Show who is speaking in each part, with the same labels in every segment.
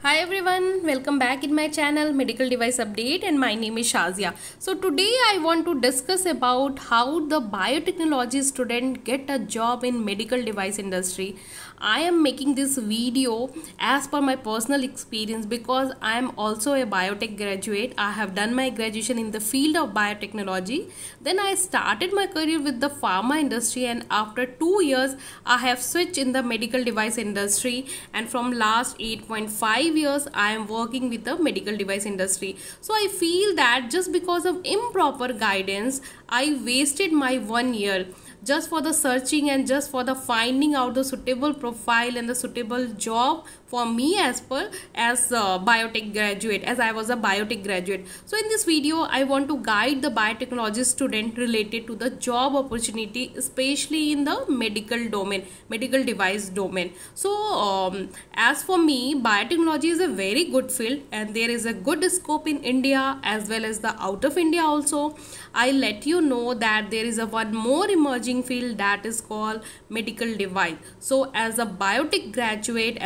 Speaker 1: Hi everyone, welcome back in my channel Medical Device Update, and my name is Shazia. So today I want to discuss about how the biotechnology student get a job in medical device industry. I am making this video as per my personal experience because I am also a biotech graduate. I have done my graduation in the field of biotechnology. Then I started my career with the pharma industry, and after 2 years I have switched in the medical device industry, and from last 8.5 years I am working with the medical device industry. So I feel that just because of improper guidance I wasted my 1 year just for the searching and just for the finding out the suitable profile and the suitable job for me as biotech graduate, as I was a biotech graduate. So in this video I want to guide the biotechnology student related to the job opportunity, especially in the medical domain, medical device domain. So as for me, biotechnology is a very good field and there is a good scope in India as well as the out of India also. I let you know that there is a one more emerging field that is called medical device. So as a biotech graduate,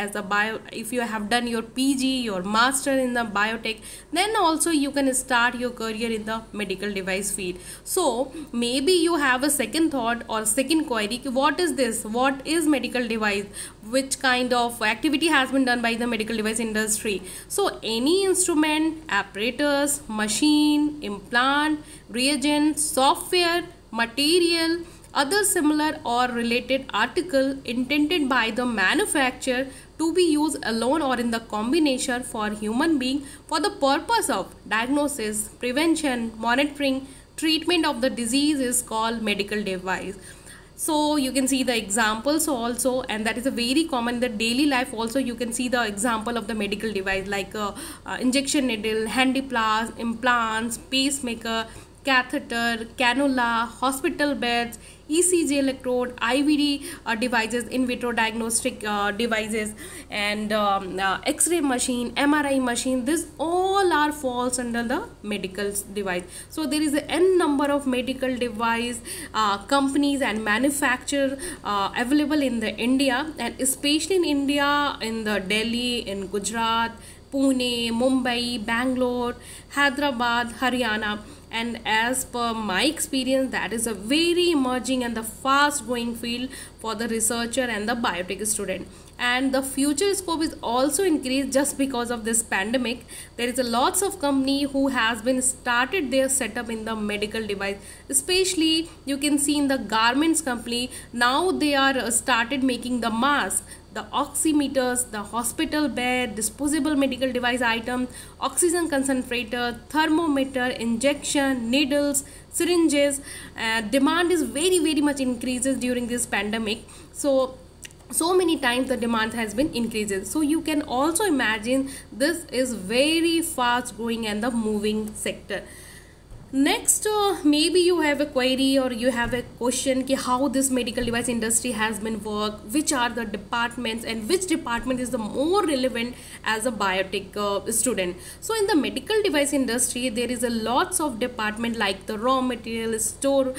Speaker 1: if you have done your PG, your master in the biotech, then also you can start your career in the medical device field. So maybe you have a second thought or second query, what is this, what is medical device, which kind of activity has been done by the medical device industry. So any instrument, apparatus, machine, implant, reagent, software, material, other similar or related article intended by the manufacturer to be used alone or in the combination for human being for the purpose of diagnosis, prevention, monitoring, treatment of the disease is called medical device. So you can see the examples also, and that is a very common in the daily life also. You can see the example of the medical device like injection needle, handiplast, implants, pacemaker, catheter, cannula, hospital beds, ECG electrode, IVD devices, in vitro diagnostic devices, and X-ray machine, MRI machine. This all are falls under the medical device. So there is a n number of medical device companies and manufacturer available in the India, and especially in India, in the Delhi, in Gujarat, Pune, Mumbai, Bangalore, Hyderabad, Haryana. And as per my experience, that is a very emerging and the fast growing field for the researcher and the biotech student. And the future scope is also increased just because of this pandemic. There is a lots of company who has been started their setup in the medical device, especially you can see in the garments company. Now they are started making the mask, the oximeters, the hospital bed, disposable medical device items, oxygen concentrator, thermometer, injection, needles, syringes. Demand is very much increases during this pandemic. So many times the demand has been increases. So you can also imagine this is very fast growing and the moving sector. Next, maybe you have a query or you have a question ki how this medical device industry has been worked, which are the departments and which department is the more relevant as a biotech student. So in the medical device industry there is a lots of department like the raw material store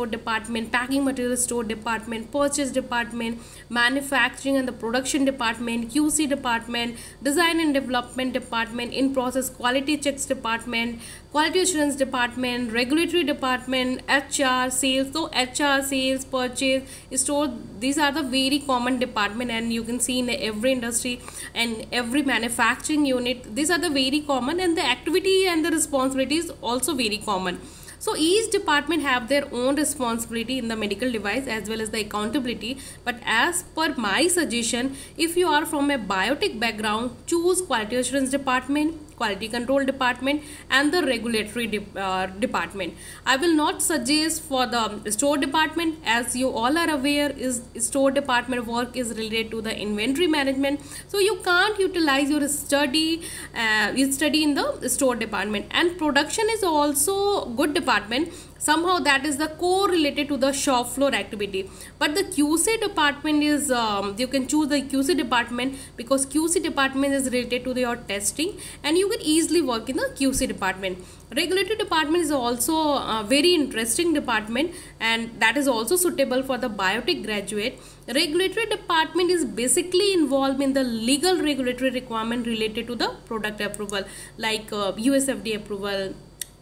Speaker 1: department, packing material store department, purchase department, manufacturing and the production department, QC department, design and development department, in process quality checks department, quality assurance department, regulatory department, HR, sales. So HR, sales, purchase, store, these are the very common department, and you can see in every industry and every manufacturing unit these are the very common, and the activity and the responsibility is also very common. So each department have their own responsibility in the medical device as well as the accountability. But as per my suggestion, if you are from a biotech background, choose quality assurance department, quality control department and the regulatory department. I will not suggest for the store department, as you all are aware is store department work is related to the inventory management, so you can't utilize your study in the store department. And production is also good department, somehow that is the core related to the shop floor activity. But the QC department is you can choose the QC department because QC department is related to your testing and you can easily work in the QC department. Regulatory department is also a very interesting department and that is also suitable for the biotech graduate. Regulatory department is basically involved in the legal regulatory requirement related to the product approval, like US FDA approval,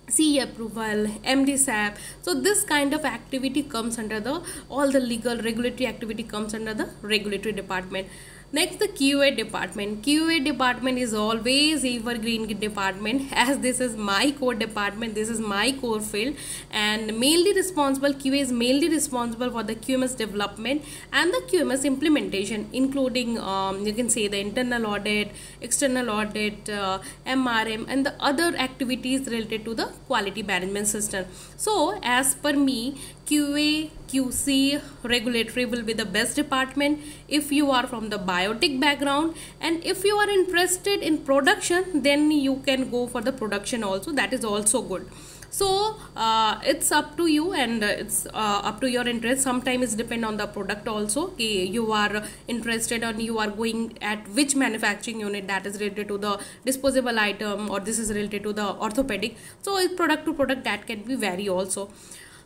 Speaker 1: CE approval, MDSAP. So this kind of activity comes under the, all the legal regulatory activity comes under the regulatory department. Next, the QA department. QA department is always evergreen department, as this is my core department, this is my core field, and mainly responsible, QA is mainly responsible for the QMS development and the QMS implementation, including you can say the internal audit, external audit, MRM, and the other activities related to the quality management system. So as per me, QA, QC, regulatory will be the best department if you are from the biotech background, and if you are interested in production, then you can go for the production also, that is also good. So it's up to you and it's up to your interest. Sometimes it's depend on the product also. You are interested and you are going at which manufacturing unit, that is related to the disposable item or this is related to the orthopedic. So it's product to product, that can be vary also.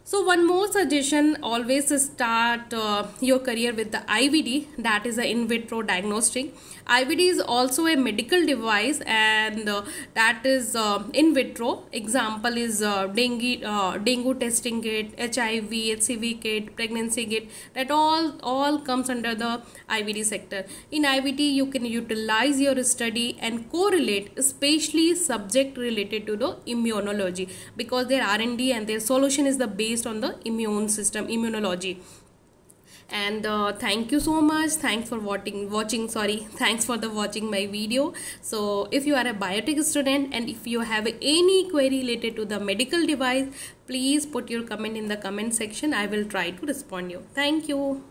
Speaker 1: So one more suggestion, always start your career with the IVD, that is the in vitro diagnostic. IVD is also a medical device and that is in vitro. Example is dengue testing kit, HIV, HCV kit, pregnancy kit, that all comes under the IVD sector. In IVD you can utilize your study and correlate, especially subject related to the immunology, because their R&D and their solution is the based on the immune system, immunology. And thank you so much, thanks for watching my video. So if you are a biotech student and if you have any query related to the medical device, please put your comment in the comment section. I will try to respond you. Thank you.